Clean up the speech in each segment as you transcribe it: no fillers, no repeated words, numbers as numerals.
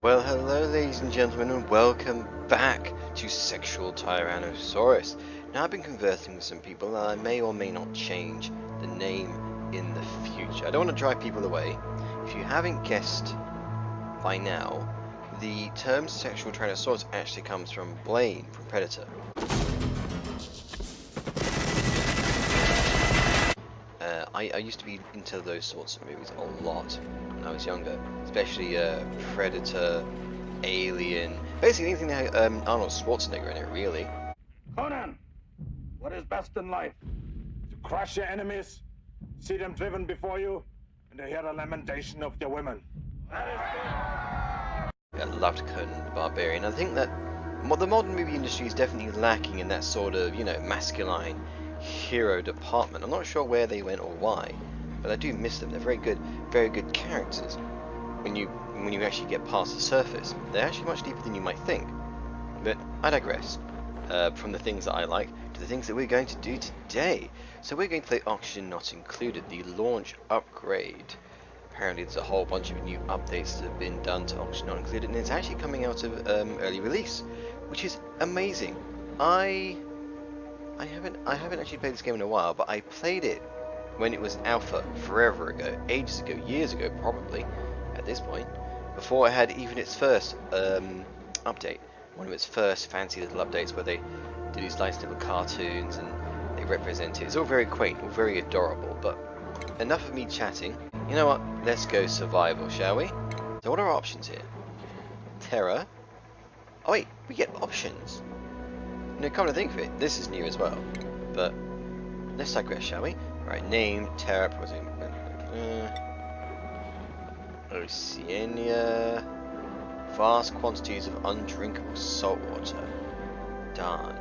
Well, hello ladies and gentlemen, and welcome back to Sexual Tyrannosaurus. Now, I've been conversing with some people, and I may or may not change the name in the future. I don't want to drive people away. If you haven't guessed by now, the term Sexual Tyrannosaurus actually comes from Blaine, from Predator. I used to be into those sorts of movies a lot when I was younger, especially Predator, Alien, basically anything that had Arnold Schwarzenegger in it, really. Conan, what is best in life? To crush your enemies, see them driven before you, and to hear the lamentation of their women. I loved Conan the Barbarian. I think that the modern movie industry is definitely lacking in that sort of, masculine hero department. I'm not sure where they went or why, but I do miss them. They're very good characters. When you actually get past the surface, they're actually much deeper than you might think. But I digress. From the things that I like to the things that we're going to do today. So we're going to play Oxygen Not Included, the launch upgrade. Apparently there's a whole bunch of new updates that have been done to Oxygen Not Included, and it's actually coming out of early release, which is amazing. I haven't actually played this game in a while, but I played it when it was alpha forever ago, ages ago, years ago probably, at this point, before it had even its first update, one of its first fancy little updates where they do these nice little cartoons and they represent it. It's all very quaint, all very adorable, but enough of me chatting. You know what, let's go survival, shall we? So what are our options here? Terror. Oh wait, we get options. Come to think of it, this is new as well. But let's digress, shall we? Alright, name, terror, Oceania. Vast quantities of undrinkable salt water. Darn.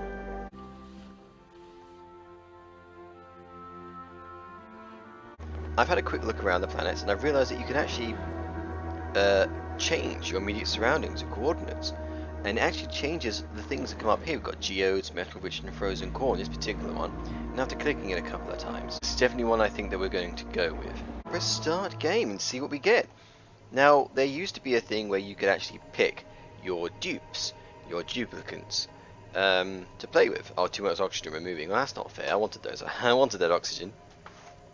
I've had a quick look around the planets, and I've realised that you can actually change your immediate surroundings and coordinates. And it actually changes the things that come up here. We've got geodes, metal rich and frozen core, this particular one. And after clicking it a couple of times, it's definitely one I think that we're going to go with. Press start game and see what we get. Now, there used to be a thing where you could actually pick your dupes, your duplicants, to play with. Oh, too much oxygen removing. Well, that's not fair. I wanted those. I wanted that oxygen.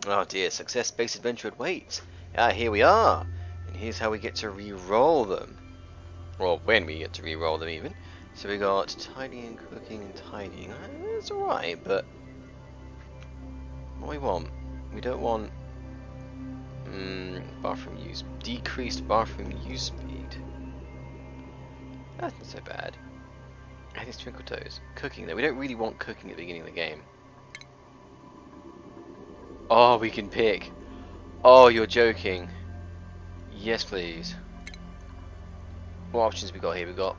Oh dear, success space adventure awaits. Ah, here we are. And here's how we get to re-roll them. Well, when we get to re-roll them even. So we got tidying, cooking, and tidying. It's alright, but what we want? We don't want bathroom use. Decreased bathroom use speed. That's not so bad. I think it's twinkle toes. Cooking though. We don't really want cooking at the beginning of the game. Oh, we can pick. Oh, you're joking. Yes, please. What options we got here? We got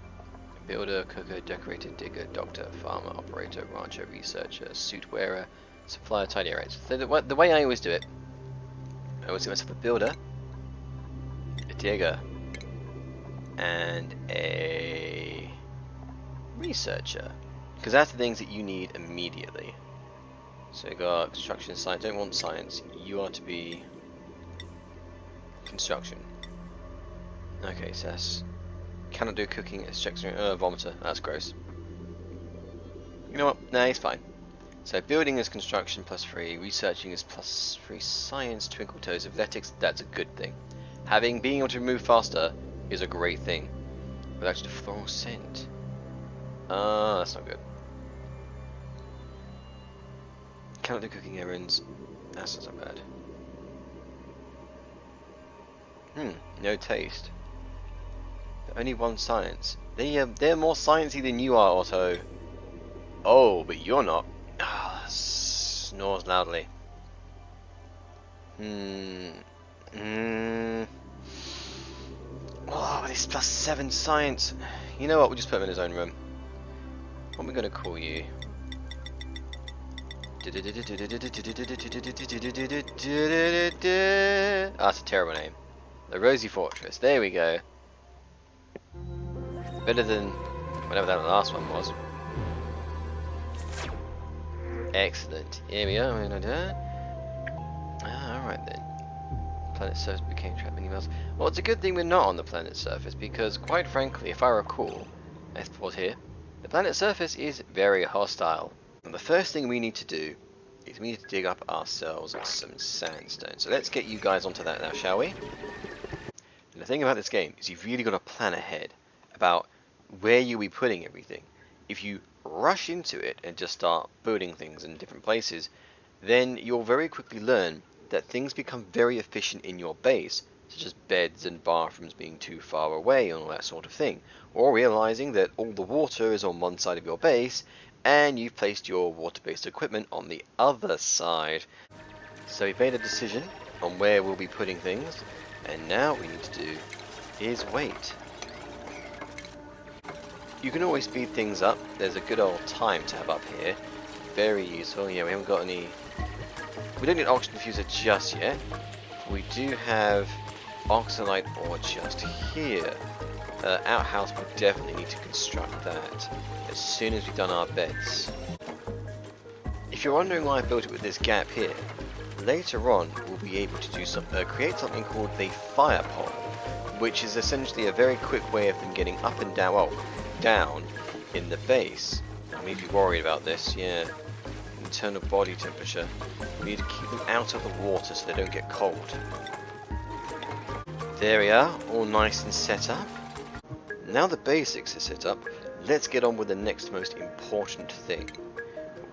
builder, cooker, decorator, digger, doctor, farmer, operator, rancher, researcher, suit wearer, supplier, tidier. Right. So the way I always do it, I always get myself a builder, a digger, and a researcher, because that's the things that you need immediately. So we got construction, science. Don't want science. You are to be construction. Okay, so that's. Cannot do cooking, it's checks vomiter, that's gross. You know what, nah, he's fine. So building is construction +3, researching is +3, science, twinkle toes, athletics, that's a good thing. Being able to move faster is a great thing. But actually the floral scent. That's not good. Cannot do cooking errands, that's not so bad. No taste. Only one science. They're more sciencey than you are, Otto. Oh, but you're not. Snores loudly. Oh, but it's +7 science. You know what? We'll just put him in his own room. What are we gonna call you? That's a terrible name. The Rosy Fortress. There we go. Better than whatever that last one was. Excellent. Here we are. Alright then. Planet surface became trapped many miles. Well, it's a good thing we're not on the planet's surface, because quite frankly, if I recall, let's pause here, the planet's surface is very hostile. And the first thing we need to do is we need to dig up ourselves some sandstone. So let's get you guys onto that now, shall we? And the thing about this game is you've really got to plan ahead about where you'll be putting everything. If you rush into it and just start building things in different places, then you'll very quickly learn that things become very efficient in your base, such as beds and bathrooms being too far away and all that sort of thing, or realizing that all the water is on one side of your base and you've placed your water-based equipment on the other side. So we've made a decision on where we'll be putting things, and now what we need to do is wait. You can always speed things up. There's a good old time tab up here. Very useful. Yeah, we haven't got any... We don't need oxygen diffuser just yet. We do have oxalite ore just here. Outhouse, we definitely need to construct that as soon as we've done our beds. If you're wondering why I built it with this gap here, later on we'll be able to do create something called the fire pole, which is essentially a very quick way of them getting up and down, well, down in the base. I need to be worried about this, yeah. Internal body temperature. We need to keep them out of the water so they don't get cold. There we are, all nice and set up. Now the basics are set up, let's get on with the next most important thing.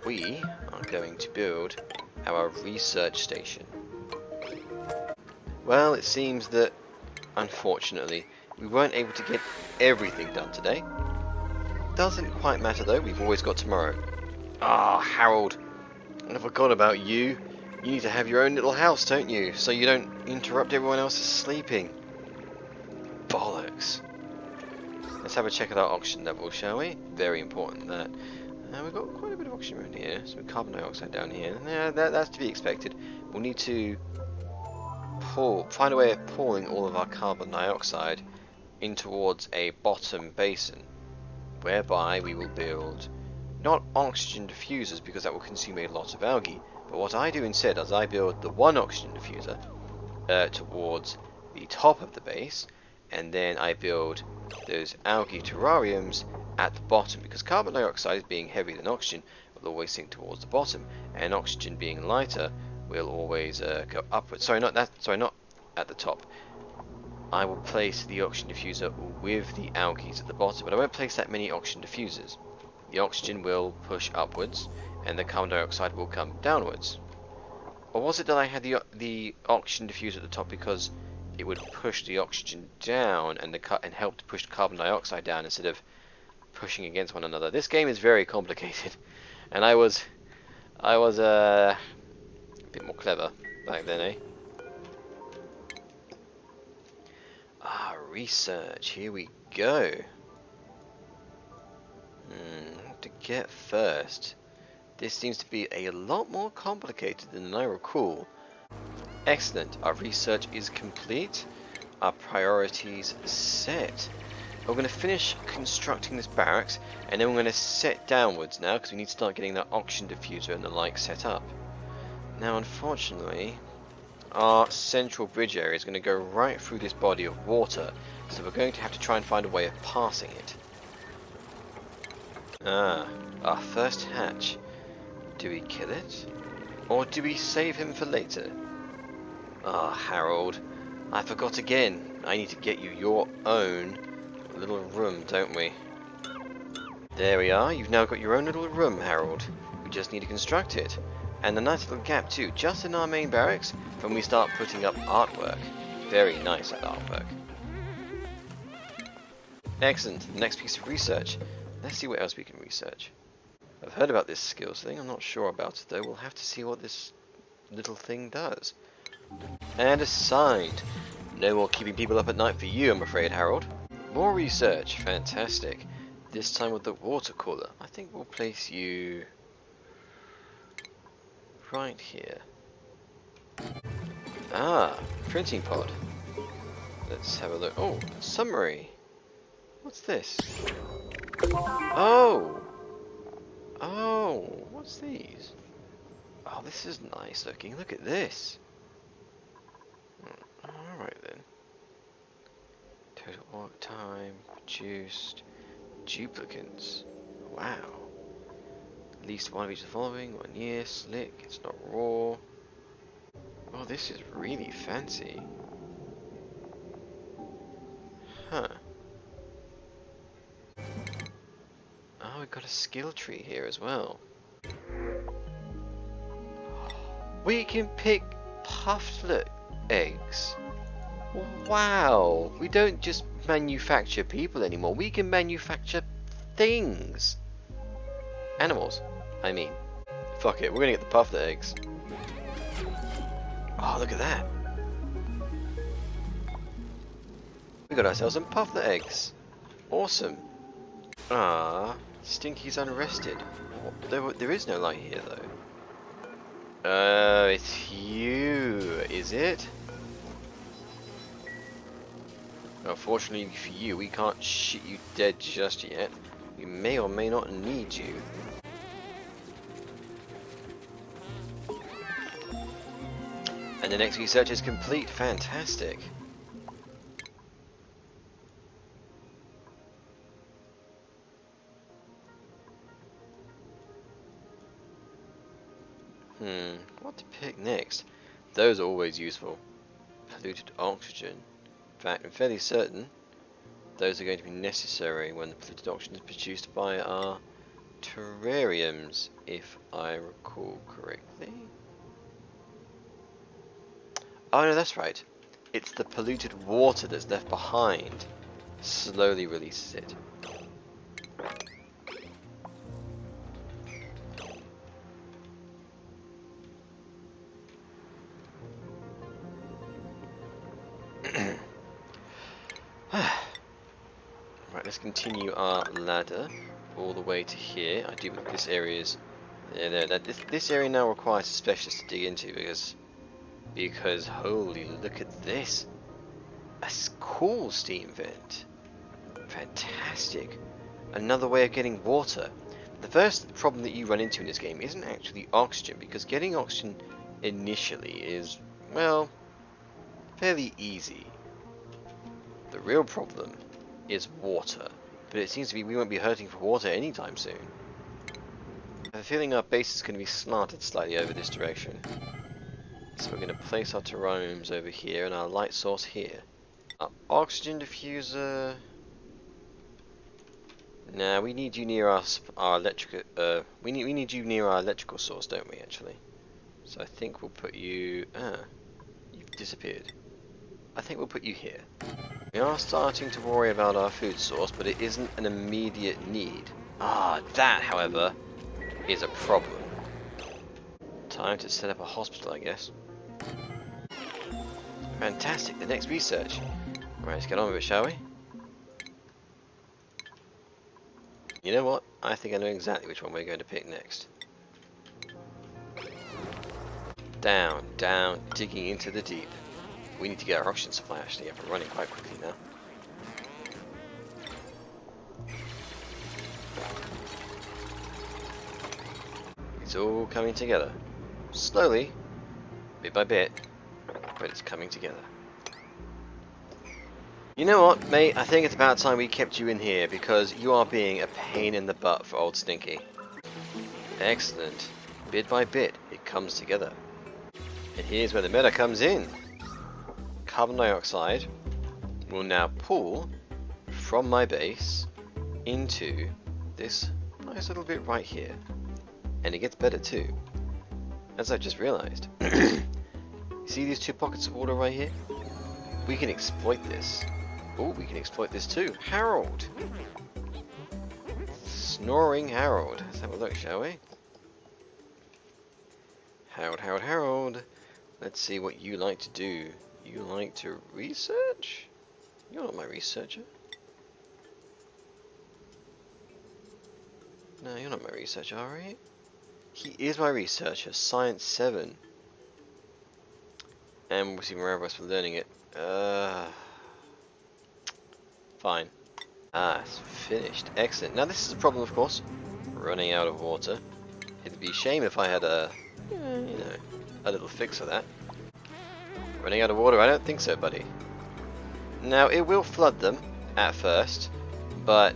We are going to build our research station. Well, it seems that, unfortunately, we weren't able to get everything done today. Doesn't quite matter though, we've always got tomorrow. Ah, Harold, I forgot about you. You need to have your own little house, don't you? So you don't interrupt everyone else's sleeping. Bollocks. Let's have a check at our oxygen level, shall we? Very important that. We've got quite a bit of oxygen around here. Some carbon dioxide down here. Yeah, that's to be expected. We'll need to find a way of pouring all of our carbon dioxide in towards a bottom basin, whereby we will build not oxygen diffusers, because that will consume a lot of algae, but what I do instead is I build the one oxygen diffuser towards the top of the base, and then I build those algae terrariums at the bottom, because carbon dioxide is being heavier than oxygen will always sink towards the bottom, and oxygen being lighter will always go upwards. Sorry, not at the top. I will place the oxygen diffuser with the algae at the bottom, but I won't place that many oxygen diffusers. The oxygen will push upwards, and the carbon dioxide will come downwards. Or was it that I had the oxygen diffuser at the top because it would push the oxygen down and help to push the carbon dioxide down instead of pushing against one another? This game is very complicated, and I was a bit more clever back then, eh? Ah, research. Here we go. To get first. This seems to be a lot more complicated than I recall. Excellent. Our research is complete. Our priorities set. We're going to finish constructing this barracks, and then we're going to set downwards now, because we need to start getting that oxygen diffuser and the like set up. Now, unfortunately, our central bridge area is going to go right through this body of water, so we're going to have to try and find a way of passing it. Ah, our first hatch. Do we kill it? Or do we save him for later? Ah, Harold, I forgot again. I need to get you your own little room, don't we? There we are. You've now got your own little room, Harold. We just need to construct it. And a nice little gap too, just in our main barracks, when we start putting up artwork. Very nice, that artwork. Excellent. Next piece of research. Let's see what else we can research. I've heard about this skills thing. I'm not sure about it though. We'll have to see what this little thing does. And assigned. No more keeping people up at night for you, I'm afraid, Harold. More research. Fantastic. This time with the water cooler. I think we'll place you right here. Ah, printing pod. Let's have a look. Oh, summary. What's this? Oh! Oh, what's these? Oh, this is nice looking. Look at this. What time produced duplicates? Wow. At least one of each of the following. 1 year. Slick. It's not raw. Oh, this is really fancy. Huh. Oh, we've got a skill tree here as well. We can pick pufflet eggs. Wow. We don't just manufacture people anymore. We can manufacture things. Animals, I mean. Fuck it, we're gonna get the pufflet eggs. Oh, look at that. We got ourselves some pufflet eggs. Awesome. Ah, Stinky's unrested. There is no light here though. It's you, is it? Unfortunately for you, we can't shoot you dead just yet. We may or may not need you. And the next research is complete. Fantastic. What to pick next? Those are always useful. Polluted oxygen. In fact, I'm fairly certain those are going to be necessary when the polluted oxygen is produced by our terrariums, if I recall correctly. Oh no, that's right. It's the polluted water that's left behind. Slowly releases it. Right, let's continue our ladder all the way to here. I do believe this area is this area now requires a specialist to dig into because holy, look at this. A cool steam vent. Fantastic. Another way of getting water. The first problem that you run into in this game isn't actually oxygen, because getting oxygen initially is, well, fairly easy. The real problem is water, but it seems to be we won't be hurting for water anytime soon. I have a feeling our base is going to be slanted slightly over this direction. So we're going to place our terrariums over here and our light source here. Our oxygen diffuser. Nah, we need you near our electrical. We need you near our electrical source, don't we? Actually, so I think we'll put you. You've disappeared. I think we'll put you here. We are starting to worry about our food source, but it isn't an immediate need. That, however, is a problem. Time to set up a hospital, I guess. Fantastic, the next research. Right, let's get on with it, shall we? You know what? I think I know exactly which one we're going to pick next. Down, down, digging into the deep. We need to get our oxygen supply actually up and running quite quickly now. It's all coming together. Slowly, bit by bit, but it's coming together. You know what, mate? I think it's about time we kept you in here because you are being a pain in the butt for old Stinky. Excellent. Bit by bit, it comes together. And here's where the meta comes in. Carbon dioxide will now pull from my base into this nice little bit right here. And it gets better too, as I just realized. You see these two pockets of water right here? We can exploit this. Oh, we can exploit this too. Harold! Snoring Harold. Let's have a look, shall we? Harold, Harold, Harold. Let's see what you like to do. You like to research? You're not my researcher. No, you're not my researcher, are you? He is my researcher, Science 7. And we'll see more of us for learning it. Fine. It's finished. Excellent. Now this is a problem, of course. Running out of water. It'd be a shame if I had a little fix for that. Running out of water? I don't think so, buddy. Now it will flood them at first, but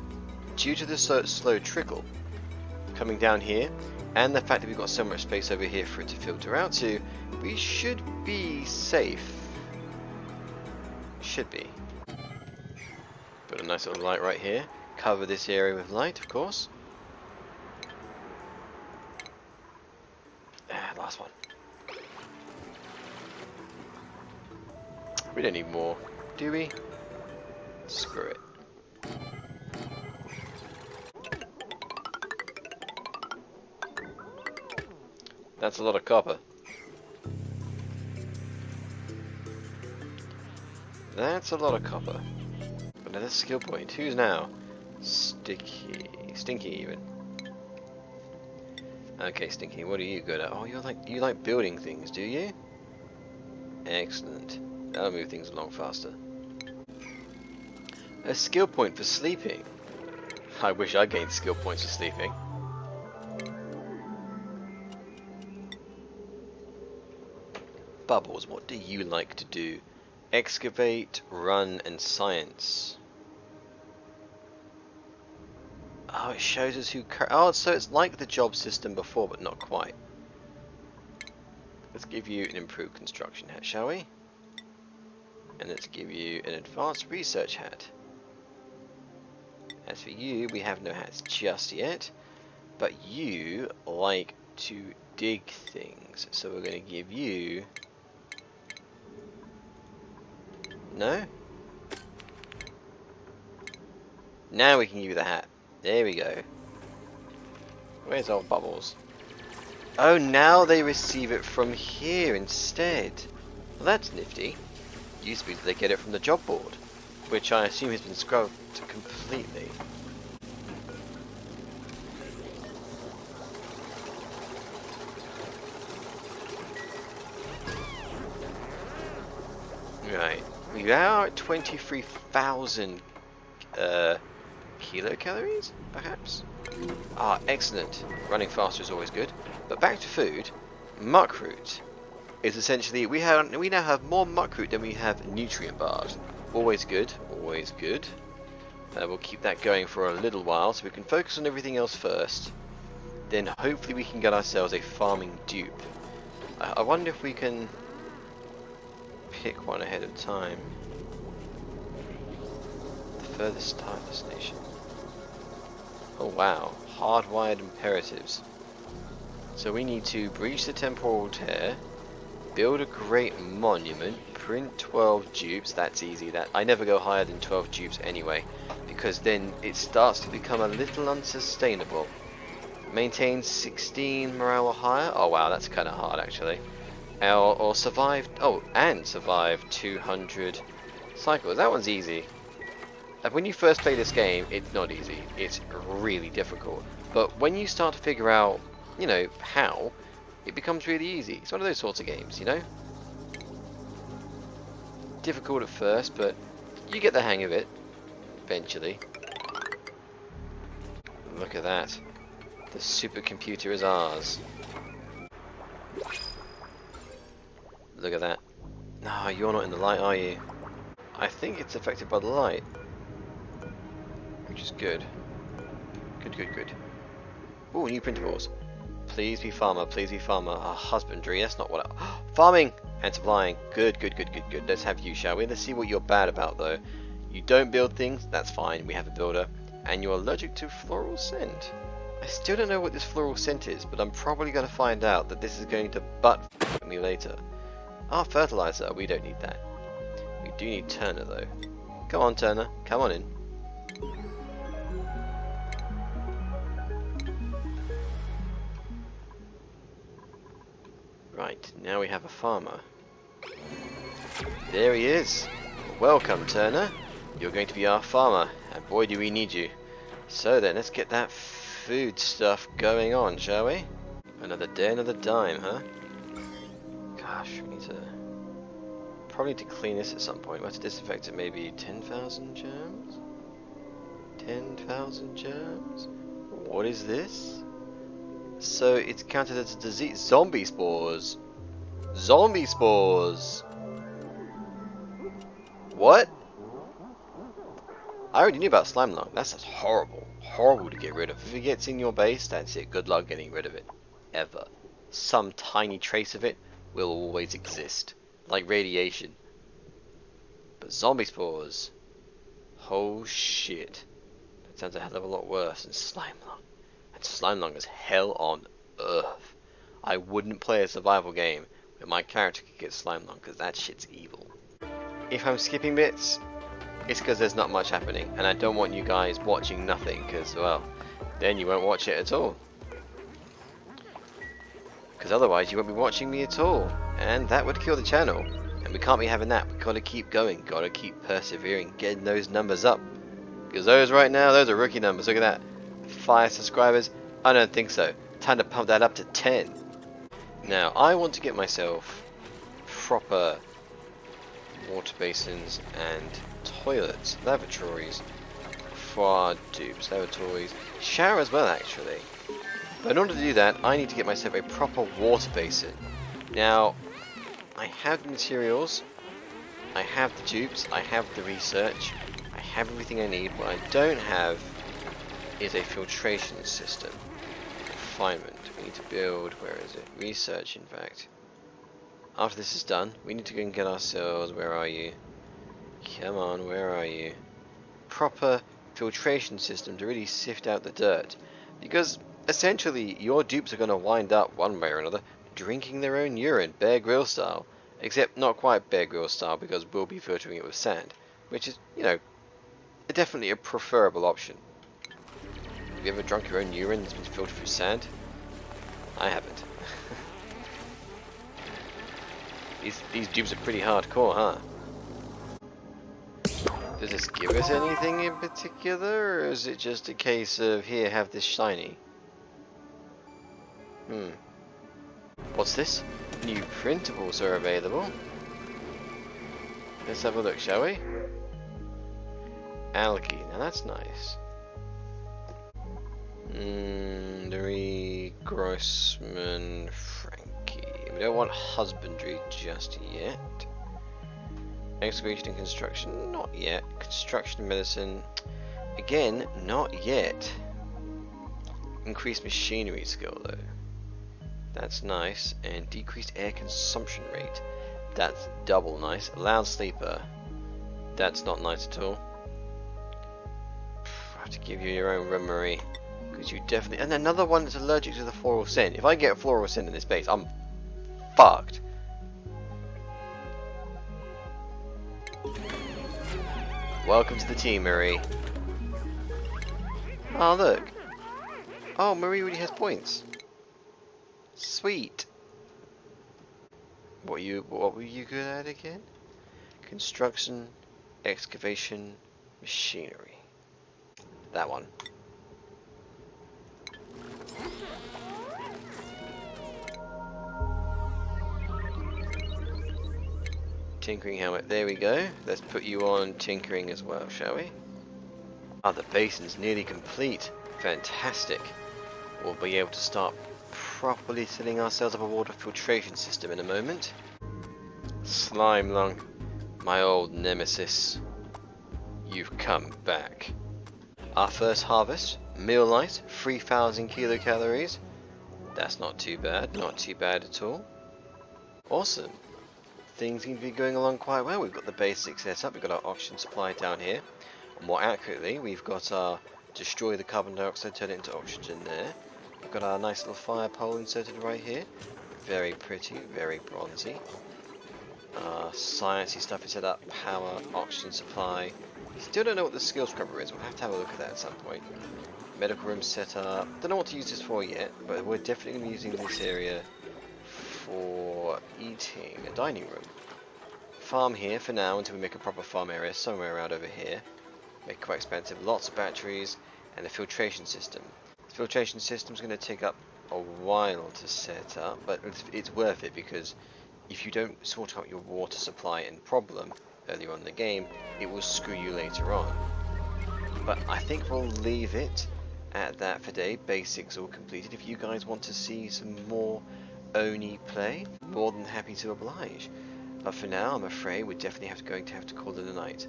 due to the slow trickle coming down here, and the fact that we've got so much space over here for it to filter out to, we should be safe. Should be. Put a nice little light right here. Cover this area with light, of course. Last one. We don't need more, do we? Screw it. That's a lot of copper. That's a lot of copper. Another skill point. Who's now? Stinky even. Okay, Stinky, what are you good at? Oh, you like building things, do you? Excellent. That'll move things along faster. A skill point for sleeping. I wish I gained skill points for sleeping. Bubbles, what do you like to do? Excavate, run, and science. Oh, it shows us who... Oh, so it's like the job system before, but not quite. Let's give you an improved construction hat, shall we? And let's give you an advanced research hat. As for you, we have no hats just yet, but you like to dig things, so we're going to give you... No? Now we can give you the hat. There we go. Where's old Bubbles? Oh, now they receive it from here instead. Well, that's nifty. Used to be they get it from the job board, which I assume has been scrubbed completely. Right. We are at 23,000 kilocalories, perhaps? Ah, excellent. Running faster is always good. But back to food. Muckroot is essentially, we now have more muckroot than we have nutrient bars. Always good, always good. We'll keep that going for a little while so we can focus on everything else first. Then hopefully we can get ourselves a farming dupe. I wonder if we can pick one ahead of time. The furthest star destination. Oh wow, hardwired imperatives. So we need to breach the temporal tear, build a great monument, print 12 dupes. That's easy. That I never go higher than 12 dupes anyway, because then it starts to become a little unsustainable. Maintain 16 morale or higher. Oh wow, that's kind of hard actually. Or survive. Oh, and survive 200 cycles. That one's easy. When you first play this game, it's not easy. It's really difficult. But when you start to figure out, you know, how, it becomes really easy. It's one of those sorts of games, you know? Difficult at first, but you get the hang of it eventually. Look at that. The supercomputer is ours. Look at that. No, you're not in the light, are you? I think it's affected by the light. Which is good. Good. Ooh, new printables. Please be farmer, please be farmer. Husbandry, that's not what I... Farming and supplying. Good. Let's have you, shall we? Let's see what you're bad about, though. You don't build things, that's fine. We have a builder. And you're allergic to floral scent. I still don't know what this floral scent is, but I'm probably going to find out that this is going to butt me later. Fertilizer. We don't need that. We do need Turner, though. Come on, Turner. Come on in. Right, now we have a farmer. There he is. Welcome, Turner. You're going to be our farmer, and boy do we need you. So then, let's get that food stuff going on, shall we? Another day, another dime, huh? Gosh, we need to... Probably need to clean this at some point. We'll have to disinfect it, maybe 10,000 germs? 10,000 germs? What is this? So it's counted as a disease. Zombie spores. Zombie spores. What? I already knew about slime lung. That's horrible. Horrible to get rid of. If it gets in your base, that's it. Good luck getting rid of it. Ever. Some tiny trace of it will always exist. Like radiation. But zombie spores. Oh shit. That sounds a hell of a lot worse than slime lung. And slime lung is hell on earth. I wouldn't play a survival game where my character could get slime lung, because that shit's evil. If I'm skipping bits, it's because there's not much happening, and I don't want you guys watching nothing, because, well, then you won't watch it at all. Because otherwise you won't be watching me at all, and that would kill the channel. And we can't be having that. We've got to keep going, got to keep persevering, getting those numbers up. Because those right now, those are rookie numbers. Look at that. 5 subscribers? I don't think so. Time to pump that up to 10. Now, I want to get myself proper water basins and toilets, lavatories for our dupes, lavatories, shower as well actually. But in order to do that, I need to get myself a proper water basin. Now, I have the materials, I have the dupes, I have the research, I have everything I need. What I don't have is a filtration system. Refinement. We need to build, where is it? Research, in fact. After this is done, we need to go and get ourselves, where are you? Come on, where are you? Proper filtration system to really sift out the dirt. Because, essentially, your dupes are going to wind up, one way or another, drinking their own urine, Bear Grylls style. Except not quite Bear Grylls style, because we'll be filtering it with sand. Which is, you know, definitely a preferable option. Have you ever drunk your own urine that's been filtered through sand? I haven't. These dupes are pretty hardcore, huh? Does this give us anything in particular, or is it just a case of, here, have this shiny? What's this? New printables are available. Let's have a look, shall we? Algae, now that's nice. Grossman Frankie. We don't want husbandry just yet. Excavation and construction, not yet. Construction and medicine, again, not yet. Increased machinery skill though. That's nice. And decreased air consumption rate. That's double nice. Loud sleeper. That's not nice at all. I have to give you your own room, Marie. Because you definitely... And another one that's allergic to the floral scent. If I get floral scent in this base, I'm fucked. Welcome to the team, Marie. Oh, look. Oh, Marie already has points. Sweet. What were you good at again? Construction, excavation, machinery. That one. Tinkering helmet, there we go. Let's put you on tinkering as well, shall we? Ah, the basin's nearly complete. Fantastic. We'll be able to start properly setting ourselves up a water filtration system in a moment. Slime lung, my old nemesis. You've come back. Our first harvest, meal light, 3,000 kilocalories. That's not too bad, not too bad at all. Awesome. Things seem to be going along quite well. We've got the basics set up, we've got our oxygen supply down here. More accurately, we've got our destroy the carbon dioxide, turn it into oxygen there. We've got our nice little fire pole inserted right here. Very pretty, very bronzy. Sciencey stuff is set up, power, oxygen supply. Still don't know what the skill scrubber is, we'll have to have a look at that at some point. Medical room set up, don't know what to use this for yet, but we're definitely going to be using this area for eating, a dining room. Farm here for now until we make a proper farm area somewhere around over here. Make it quite expensive, lots of batteries, and a filtration system. The filtration system is going to take up a while to set up, but it's worth it because if you don't sort out your water supply and problem earlier on in the game, it will screw you later on. But I think we'll leave it at that for today. Basics all completed. If you guys want to see some more Oni play, more than happy to oblige. But for now, I'm afraid we're definitely going to have to call it a night.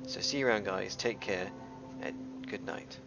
So see you around, guys. Take care, Good night.